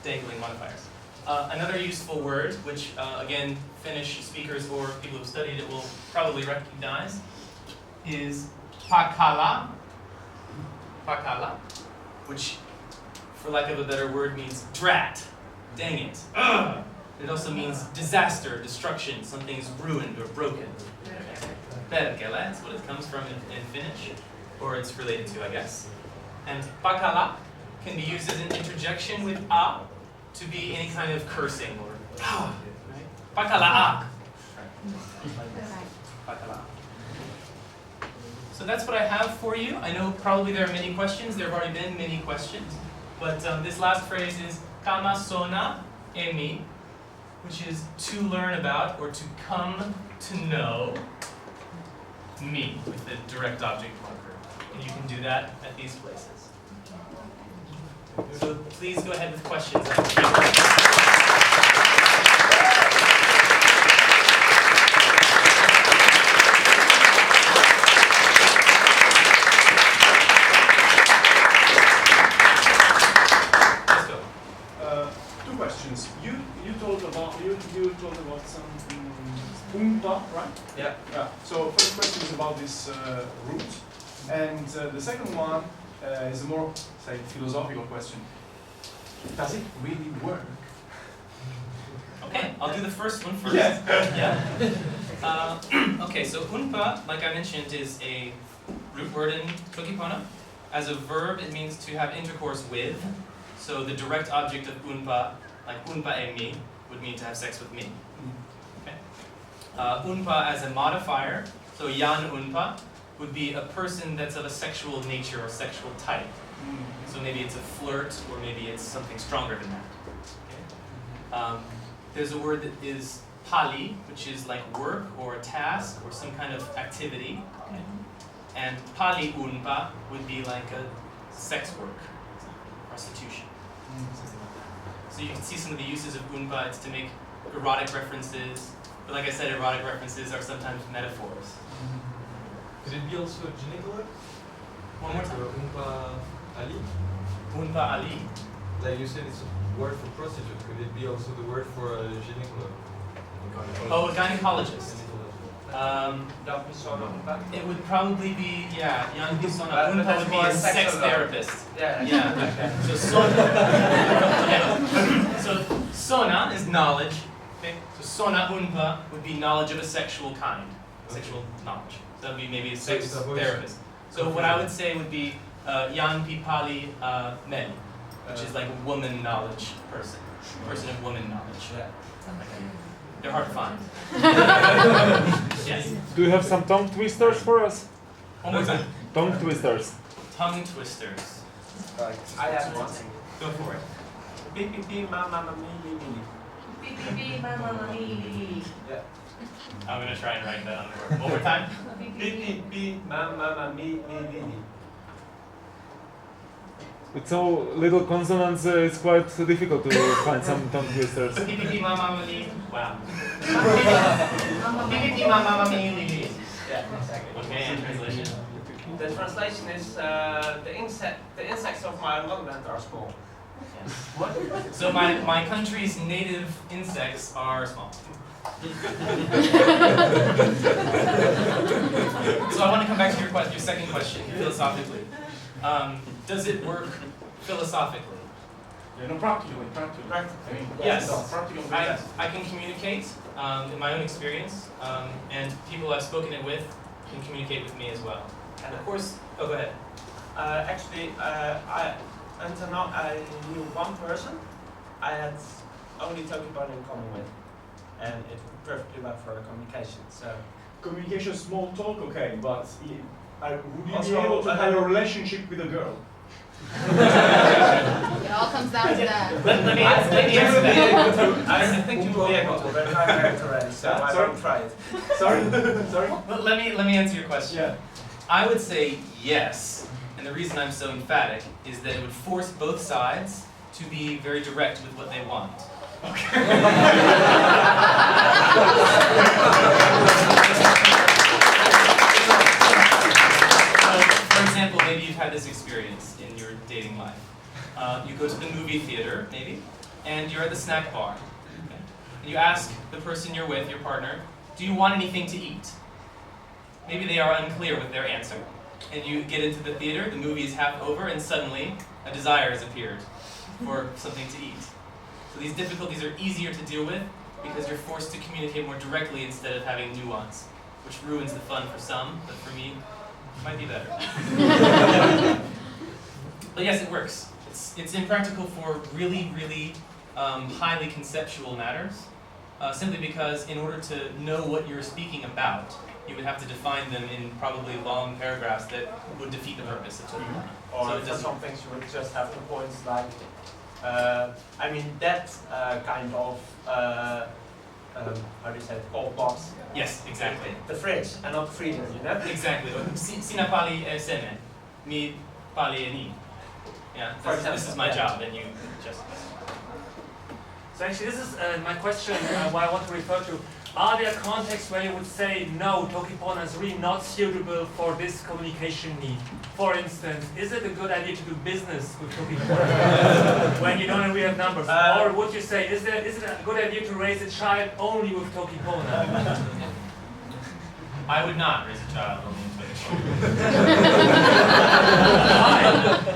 dangling modifiers. Another useful word, which again, Finnish speakers or people who've studied it will probably recognize, is pakala. Pakala, which, for lack of a better word, means drat, dang it, ugh. It also means disaster, destruction, something's ruined or broken. Perkele is what it comes from in Finnish, or it's related to, I guess. And pakala can be used as an interjection with a to be any kind of cursing or ah, right? Pakala. Pakala. So that's what I have for you. I know probably there are many questions. There have already been many questions. But this last phrase is kama sona emi, which is to learn about or to come to know me with the direct object marker. And you can do that at these places. So please go ahead with questions. Two questions. You told about some unpa, right? Yeah. So first question is about this root, and the second one is a more, say, philosophical question. Does it really work? Okay, I'll do the first one first. Yes. Okay, so unpa, like I mentioned, is a root word in Toki Pona. As a verb, it means to have intercourse with. So the direct object of unpa, like unpa e mi, would mean to have sex with me. Okay. Unpa as a modifier, so yan unpa, would be a person that's of a sexual nature or sexual type. So maybe it's a flirt, or maybe it's something stronger than that. Okay. There's a word that is pali, which is like work or a task or some kind of activity. Okay. And pali unpa would be like a sex work, prostitution. Something like that. So you can see some of the uses of unpa. It's to make erotic references, but like I said, erotic references are sometimes metaphors. Could it be also a gynecologue? One more time. Umpa Ali? Unpa ali. Like you said, it's a word for prostitute. Could it be also the word for a gynecologue? Oh, a gynecologist. It would probably be, Jan Pisona. Unpa would be a sex therapist. Yeah. So sona. So sona is knowledge. Okay. So sona unpa would be knowledge of a sexual kind, sexual knowledge. That would be maybe a sex therapist. So what I would say would be Jan Pipali Men, which is like a woman knowledge person of woman knowledge. They're hard to find. Yes. Do you have some tongue twisters for us? One more time. Tongue twisters. Tongue twisters. I have one. Go for it. Beep beep beep, mama me me me. Beep beep beep, mama me. Yeah. I'm gonna try and write that on the board. One more time. Beep beep beep, mama me me me. With so little consonants, it's quite difficult to find some tongue twisters. Wow. Yeah, exactly. Okay, and translation. The translation is the insects of my motherland are small. What? So my country's native insects are small. So I want to come back to your second question, philosophically. Does it work philosophically? No, practically. Yes. Practically. I can communicate in my own experience, and people I've spoken it with can communicate with me as well. And of course, go ahead. Actually, until now I knew one person I had only Toki Pona in common with, and it worked perfectly well for communication. So Communication, small talk, okay, but would you Also, be able to have a relationship with a girl? It all comes down to that. Let me answer that. I think you will be able to, but I'm married already, so I won't try it. Sorry? Sorry? Well, let me answer your question. Yeah. I would say yes, and the reason I'm so emphatic is that it would force both sides to be very direct with what they want. Okay. For example, maybe you've had this experience in your dating life. You go to the movie theater, maybe, and you're at the snack bar. Okay? And you ask the person you're with, your partner, do you want anything to eat? Maybe they are unclear with their answer. And you get into the theater, the movie is half over, and suddenly a desire has appeared for something to eat. So these difficulties are easier to deal with because you're forced to communicate more directly instead of having nuance, which ruins the fun for some, but for me, it might be better. But yes, it works. It's impractical for really, really highly conceptual matters, simply because in order to know what you're speaking about, you would have to define them in probably long paragraphs that would defeat the purpose of Toki Pona. Or So it for doesn't- some things you would just have the points like, I mean that kind of, how do you say it, cold box. Yes, exactly. The fridge and not the freezer, you know? Exactly. Sina pali e seme, mi pali e ni. Yeah, For this is my example, job, and you just. So actually, this is my question. What I want to refer to. Are there contexts where you would say no, Toki Pona is really not suitable for this communication need? For instance, is it a good idea to do business with Toki Pona when you don't really have numbers? Or would you say, is it a good idea to raise a child only with Toki Pona? I would not raise a child only in Toki Pona.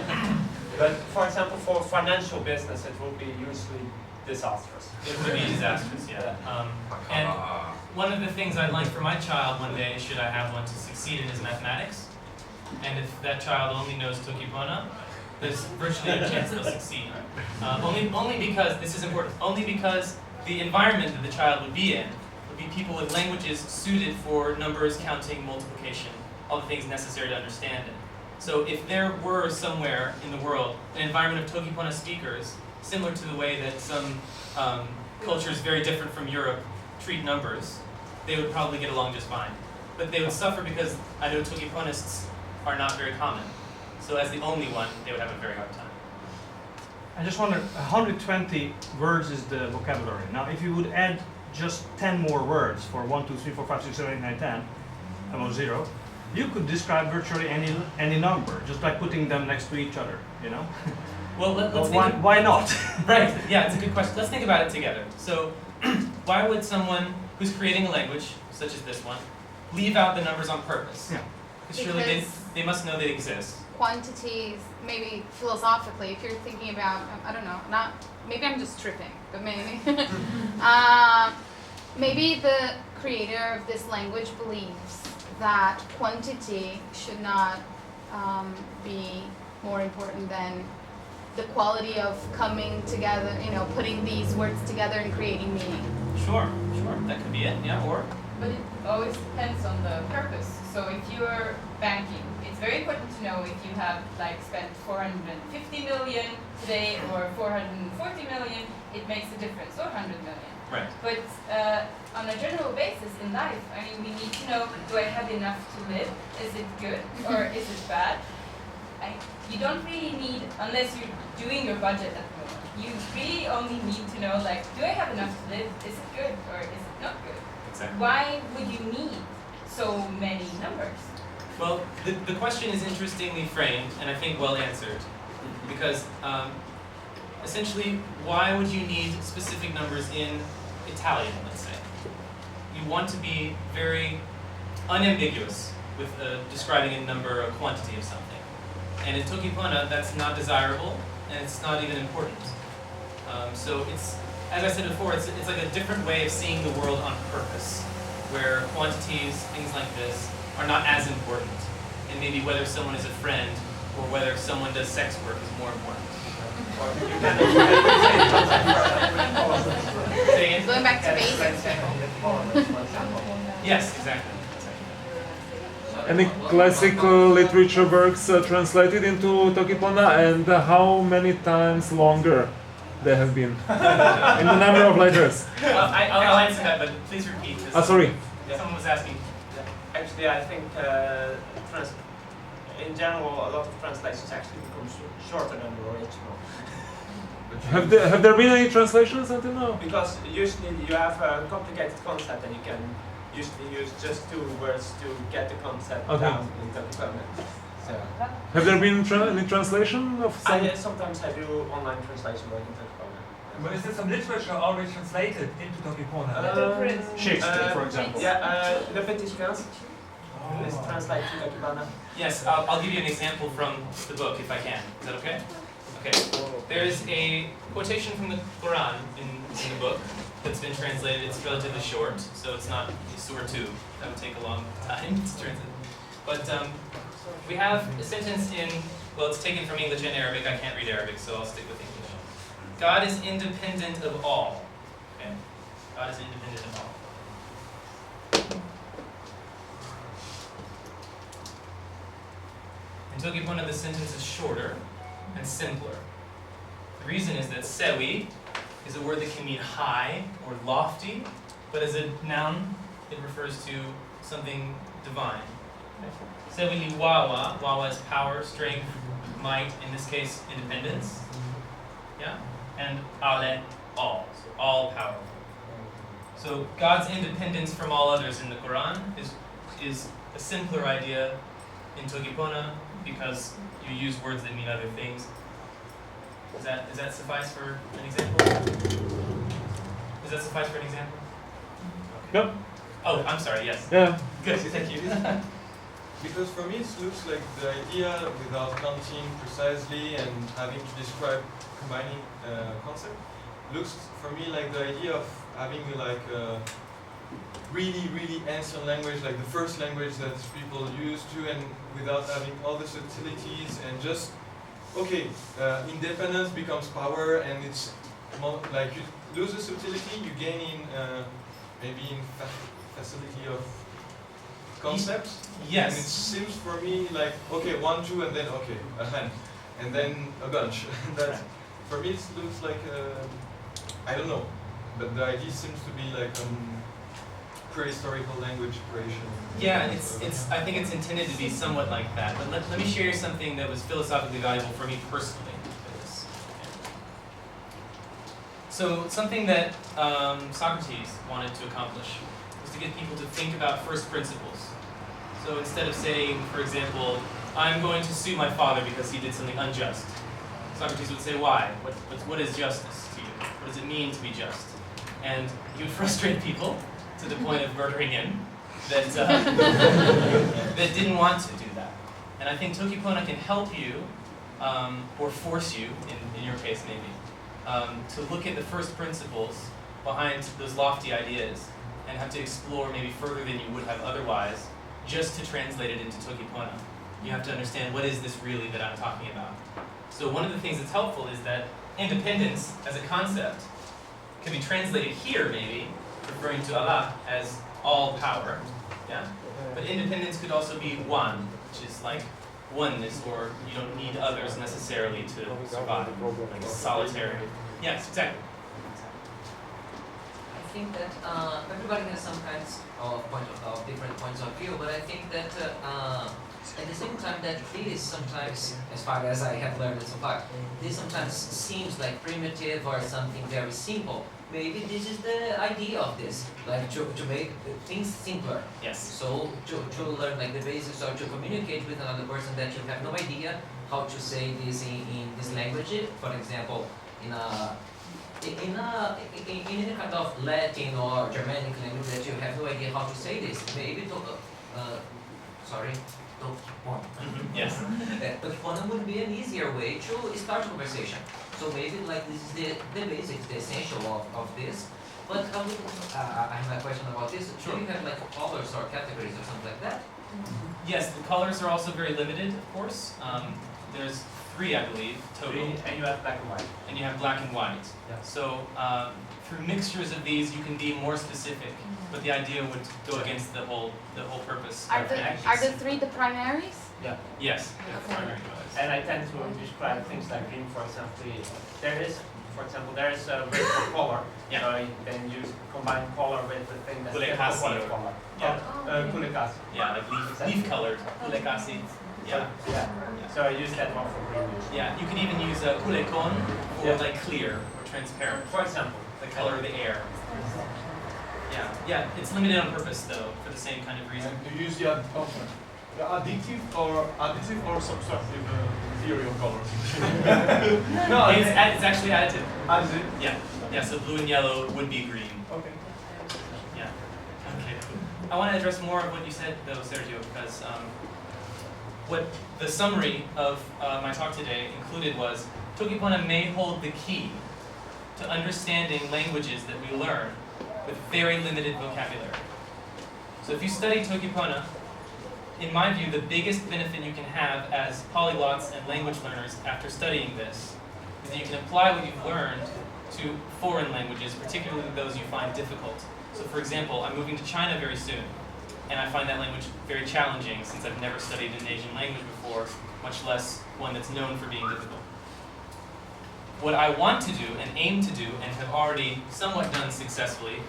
But for example, for financial business, it will be usually disastrous. It would be disastrous, yeah. And one of the things I'd like for my child one day, should I have one, to succeed in is mathematics. And if that child only knows Toki Pona, there's virtually a chance they'll succeed. Only because, this is important, only because the environment that the child would be in would be people with languages suited for numbers, counting, multiplication, all the things necessary to understand it. So if there were somewhere in the world an environment of Toki Pona speakers, similar to the way that some cultures very different from Europe treat numbers, they would probably get along just fine. But they would suffer because I know Toki Ponists are not very common. So as the only one, they would have a very hard time. I just wonder, 120 words is the vocabulary. Now, if you would add just 10 more words for 1, 2, 3, 4, 5, 6, 7, 8, 9, 10, almost 0, you could describe virtually any number, just by putting them next to each other, you know? Well, let's why not? Right, yeah, it's a good question. Let's think about it together. So, why would someone who's creating a language, such as this one, leave out the numbers on purpose? Yeah. Because surely they must know they exist. Quantities, maybe philosophically, if you're thinking about, I don't know, maybe I'm just tripping, but maybe. Maybe the creator of this language believes that quantity should not be more important than the quality of coming together, putting these words together and creating meaning. Sure, that could be it, yeah, or? But it always depends on the purpose. So if you're banking, it's very important to know if you have spent 450 million today or 440 million, it makes a difference, or 100 million. Right. But on a general basis in life, we need to know, do I have enough to live? Is it good or is it bad? You don't really need, unless you're doing your budget at the moment, you really only need to know, do I have enough to live? Is it good or is it not good? Exactly. Why would you need so many numbers? Well, the question is interestingly framed, and I think well answered, because essentially, why would you need specific numbers in Italian, let's say? You want to be very unambiguous with describing a number, a quantity of something. And in Toki Pona, that's not desirable, and it's not even important. So it's, as I said before, it's like a different way of seeing the world on purpose, where quantities, things like this, are not as important. And maybe whether someone is a friend or whether someone does sex work is more important. Going back to basics. Yes, exactly. any classical literature works translated into Toki Pona, and how many times longer they have been in the number of letters? I'll answer that, but please repeat. Sorry. Someone was asking. Actually, I think in general, a lot of translations actually become shorter than the original. Have there been any translations until now? Because usually you have a complicated concept and you can usually use just 2 words to get the concept down in Toki Pona. So. Have there been any translation of some? Sometimes I do online translation work in Toki Pona. But is there some literature already translated into Toki Pona? Shakespeare, for example. Yeah, Le Petit Prince is translated to Toki Pona. Yes, I'll give you an example from the book if I can. Is that okay? Okay. There is a quotation from the Quran in the book that's been translated. It's relatively short, so it's not Surah 2. That would take a long time to translate. But we have a sentence in, well, it's taken from English and Arabic. I can't read Arabic, so I'll stick with English. God is independent of all. Okay? God is independent of all. In Toki Pona, the sentence is shorter and simpler. The reason is that sewi is a word that can mean high or lofty, but as a noun, it refers to something divine. Sewi li wawa, wawa is power, strength, might, in this case, independence. Yeah? And ale, all, so all powerful. So God's independence from all others in the Quran is a simpler idea in Toki Pona because you use words that mean other things. Does that suffice for an example? Does that suffice for an example? Yep. Oh, I'm sorry, yes. Yeah. Good, thank you. Because for me it looks like the idea, without counting precisely and having to describe combining concept, looks for me like the idea of having like a really ancient language, like the first language that people used to, and without having all the subtleties, and just independence becomes power, and it's more like you lose the subtlety, you gain in maybe in facility of concepts. Yes. And it seems for me like 1, 2, and then a hand, and then a bunch. That for me it looks like I don't know, but the idea seems to be like prehistorical language creation. Yeah, I think it's intended to be somewhat like that. But let me share something that was philosophically valuable for me personally for this. So something that Socrates wanted to accomplish was to get people to think about first principles. So instead of saying, for example, I'm going to sue my father because he did something unjust, Socrates would say, why? What is justice to you? What does it mean to be just? And he would frustrate people to the point of murdering him that didn't want to do that. And I think Toki Pona can help you, or force you, in your case maybe, to look at the first principles behind those lofty ideas and have to explore maybe further than you would have otherwise, just to translate it into Toki Pona. You have to understand, what is this really that I'm talking about? So one of the things that's helpful is that independence as a concept can be translated here maybe, referring to Allah as all power, yeah? But independence could also be one, which is like oneness, or you don't need others necessarily to survive, like solitary. Yes, exactly. I think that everybody has some kinds of different points of view, but I think that at the same time that this sometimes, as far as I have learned so far, this sometimes seems like primitive or something very simple. Maybe this is the idea of this, like to make things simpler. Yes. So to learn like the basics, or to communicate with another person that you have no idea how to say this in this language. For example, in any kind of Latin or Germanic language that you have no idea how to say this. Maybe Toki Pona. Yes. Toki Pona would be an easier way to start conversation. So maybe like this is the basics, the essential of this. But I have a question about this. Sure. Do you have like colors or categories or something like that? Yes, the colors are also very limited, of course. There's 3, I believe, total. 3, and you have black and white. And you have black and white. Yeah. So through mixtures of these, you can be more specific, but the idea would go against the whole purpose. Are the 3 the primaries? Yeah. Yes. Okay. Primary colors. And I tend to describe things like green, for example. There is a red for color. Yeah. So you can combine color with the thing that's Kulekasi for or- color. Yeah. Kulekasi. Yeah, like leaf colored. Kulekasi. Yeah. Yeah. So I use that one for green usually. Yeah. You can even use kulekon for Yeah. like clear or transparent. For example. The color of the air. Yeah. Yeah. It's limited on purpose though, for the same kind of reason. And do you use the additive or subtractive theory of colors? No, it's actually additive. Additive? Yeah. Yeah. So blue and yellow would be green. Okay. Yeah. Okay. I want to address more of what you said, though, Sergio, because what the summary of my talk today included was Toki Pona may hold the key to understanding languages that we learn with very limited vocabulary. So if you study Toki Pona, in my view, the biggest benefit you can have as polyglots and language learners after studying this is that you can apply what you've learned to foreign languages, particularly those you find difficult. So for example, I'm moving to China very soon, and I find that language very challenging since I've never studied an Asian language before, much less one that's known for being difficult. What I want to do and aim to do, and have already somewhat done successfully,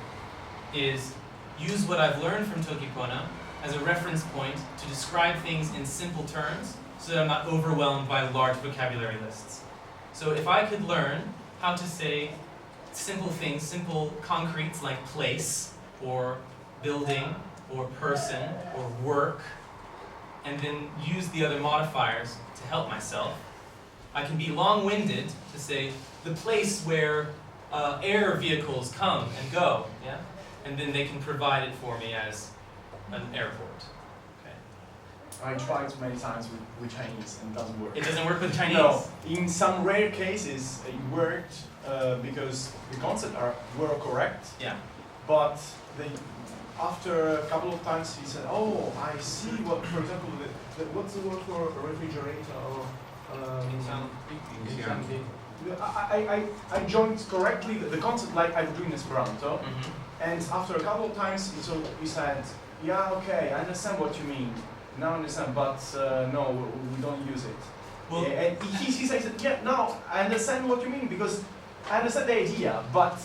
is use what I've learned from Toki Pona as a reference point to describe things in simple terms so that I'm not overwhelmed by large vocabulary lists. So if I could learn how to say simple things, simple concretes like place, or building, or person, or work, and then use the other modifiers to help myself, I can be long-winded to say the place where air vehicles come and go, yeah? And then they can provide it for me as an airport. Okay. I tried many times with Chinese and it doesn't work. It doesn't work with Chinese? No. In some rare cases it worked because the concepts were correct. Yeah. But after a couple of times he said, oh, I see what, for example, what's the word for a refrigerator or I joined correctly the concept like I do in Esperanto. And after a couple of times, so he said, yeah, okay, I understand what you mean. Now I understand, but no, we don't use it. Well, and he says, yeah, no, I understand what you mean because I understand the idea, but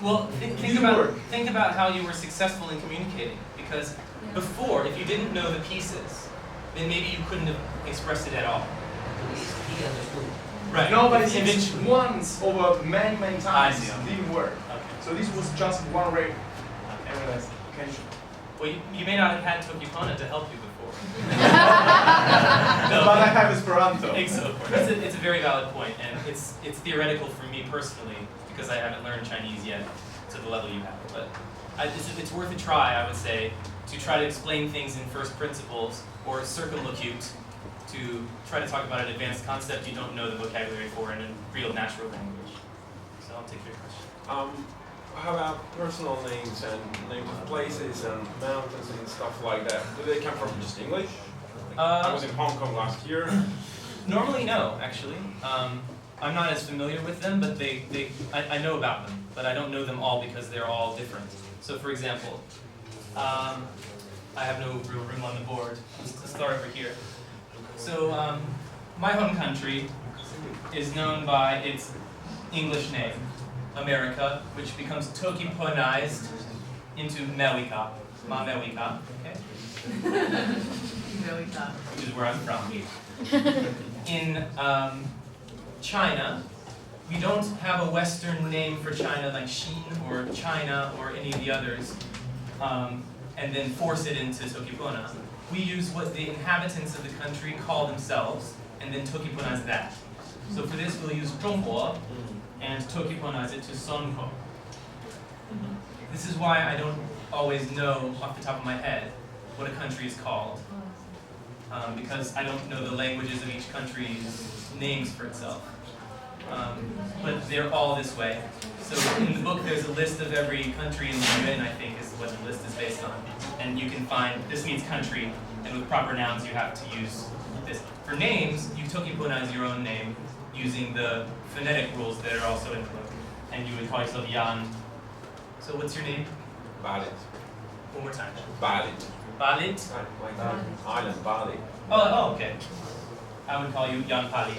well, think about how you were successful in communicating. Because before, if you didn't know the pieces, then maybe you couldn't have expressed it at all. He understood. Right. No, but it's once over many times I see, it didn't work. Okay. So this was just one rare evidence. Well, you may not have had Toki Pona to help you before. No, but I have Esperanto. Exactly. It's a very valid point, and it's theoretical for me personally because I haven't learned Chinese yet to the level you have. But it's worth a try, I would say, to try to explain things in first principles or circumlocute, to try to talk about an advanced concept you don't know the vocabulary for in a real natural language. So I'll take your question. How about personal names and names of places and mountains and stuff like that? Do they come from just English? I was in Hong Kong last year. Normally, no, actually. I'm not as familiar with them, but I know about them, but I don't know them all because they're all different. So for example, I have no real room on the board. Let's start over here. So my home country is known by its English name, America, which becomes Toki Ponized into Mewika, Ma Mewika, okay? Mewika. Which is where I'm from. In China, we don't have a Western name for China like Xin or China or any of the others, and then force it into Toki Pona. We use what the inhabitants of the country call themselves, and then Toki Ponize that. So for this, we'll use Zhongguo, and Toki Ponize it to Sonho. This is why I don't always know off the top of my head what a country is called, because I don't know the languages of each country's names for itself. but they're all this way. So in the book, there's a list of every country in the UN, I think, is what the list is based on. And you can find, this means country, and with proper nouns, you have to use this. For names, you Toki Pona as your own name, using the phonetic rules that are also in the book. And you would call yourself Jan. So what's your name? Balit. One more time. Balit. Balit? Island, Bali. Oh, okay. I would call you Jan Pali.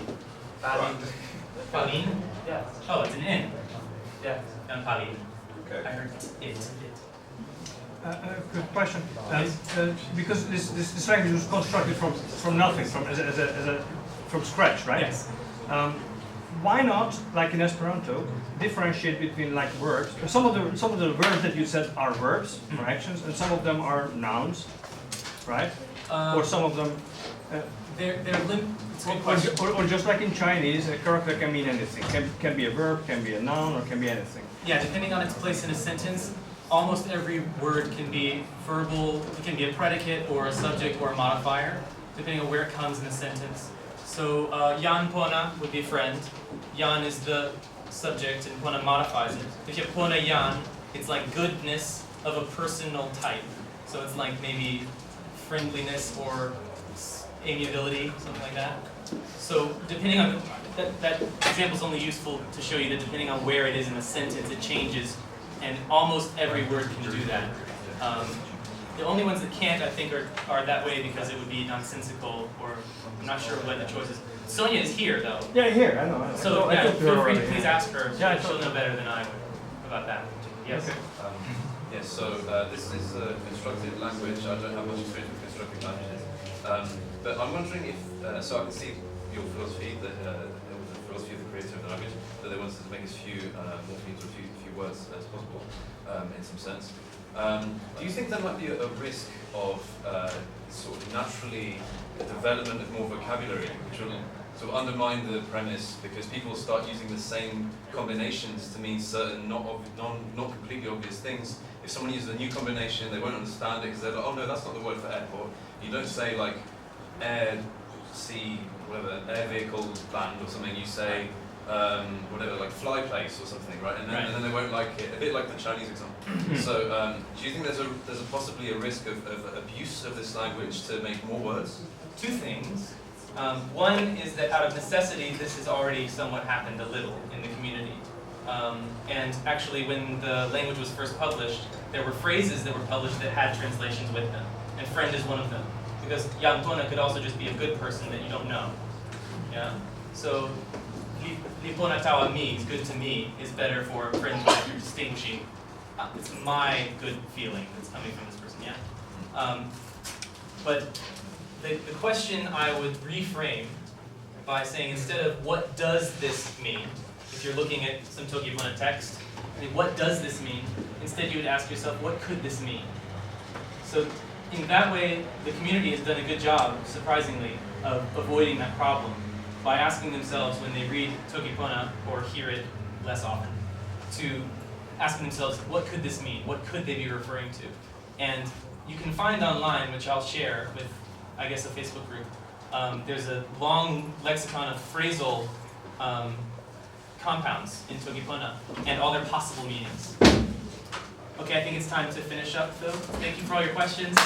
Bali. Palin? Yes. Oh, it's an N. Yes. Jan Pali. Okay. I heard it. Good question. Because this language was constructed from nothing, from scratch, right? Yes. Why not, like in Esperanto, differentiate between like verbs? Some of the verbs that you said are verbs or actions, and some of them are nouns, right? Or some of them. Or just like in Chinese, a character can mean anything. Can be a verb, can be a noun, or can be anything. Yeah, depending on its place in a sentence, almost every word can be verbal. It can be a predicate or a subject or a modifier, depending on where it comes in a sentence. So Jan Pona would be friend. Jan is the subject, and Pona modifies it. If you have Pona Jan, it's like goodness of a personal type. So it's like maybe friendliness or amiability, something like that. So depending on, that example is only useful to show you that depending on where it is in a sentence, it changes, and almost every word can do that. The only ones that can't, I think, are that way because it would be nonsensical, or I'm not sure what the choice is. Sonia is here, though. Yeah, here, I know. So I yeah, talked to her feel free to already, please yeah. ask her. Yeah, She'll know better than I would about that. Yes. Okay. Yes, so this is a constructed language. I don't have much experience with constructed languages. But I'm wondering if, so I can see your philosophy, the philosophy of the creator of the language, that they wanted to make as few morphemes or few words as possible, in some sense. Do you think there might be a risk of sort of naturally the development of more vocabulary, which will sort of undermine the premise because people start using the same combinations to mean certain not completely obvious things? If someone uses a new combination, they won't understand it because they're like, oh no, that's not the word for airport. You don't say like air, sea, whatever, air vehicle, land or something. You say whatever, like fly place or something, right? And then they won't like it. A bit like the Chinese example. So do you think there's possibly a risk of abuse of this language to make more words? Two things. One is that out of necessity, this has already somewhat happened a little in the community. And actually, when the language was first published, there were phrases that were published that had translations with them. And friend is one of them. Because Jan Pona could also just be a good person that you don't know. Yeah? So, Li Pona tawa mi, is good to me, is better for friends that you're distinguishing. It's my good feeling that's coming from this person, yeah? But the question I would reframe by saying, instead of what does this mean, if you're looking at some Toki Pona text, I mean, what does this mean? Instead you would ask yourself, what could this mean? So in that way, the community has done a good job, surprisingly, of avoiding that problem by asking themselves when they read Toki Pona or hear it less often, to asking themselves, what could this mean? What could they be referring to? And you can find online, which I'll share with, I guess, a Facebook group, there's a long lexicon of phrasal compounds in Toki Pona and all their possible meanings. Okay, I think it's time to finish up, Phil. Thank you for all your questions.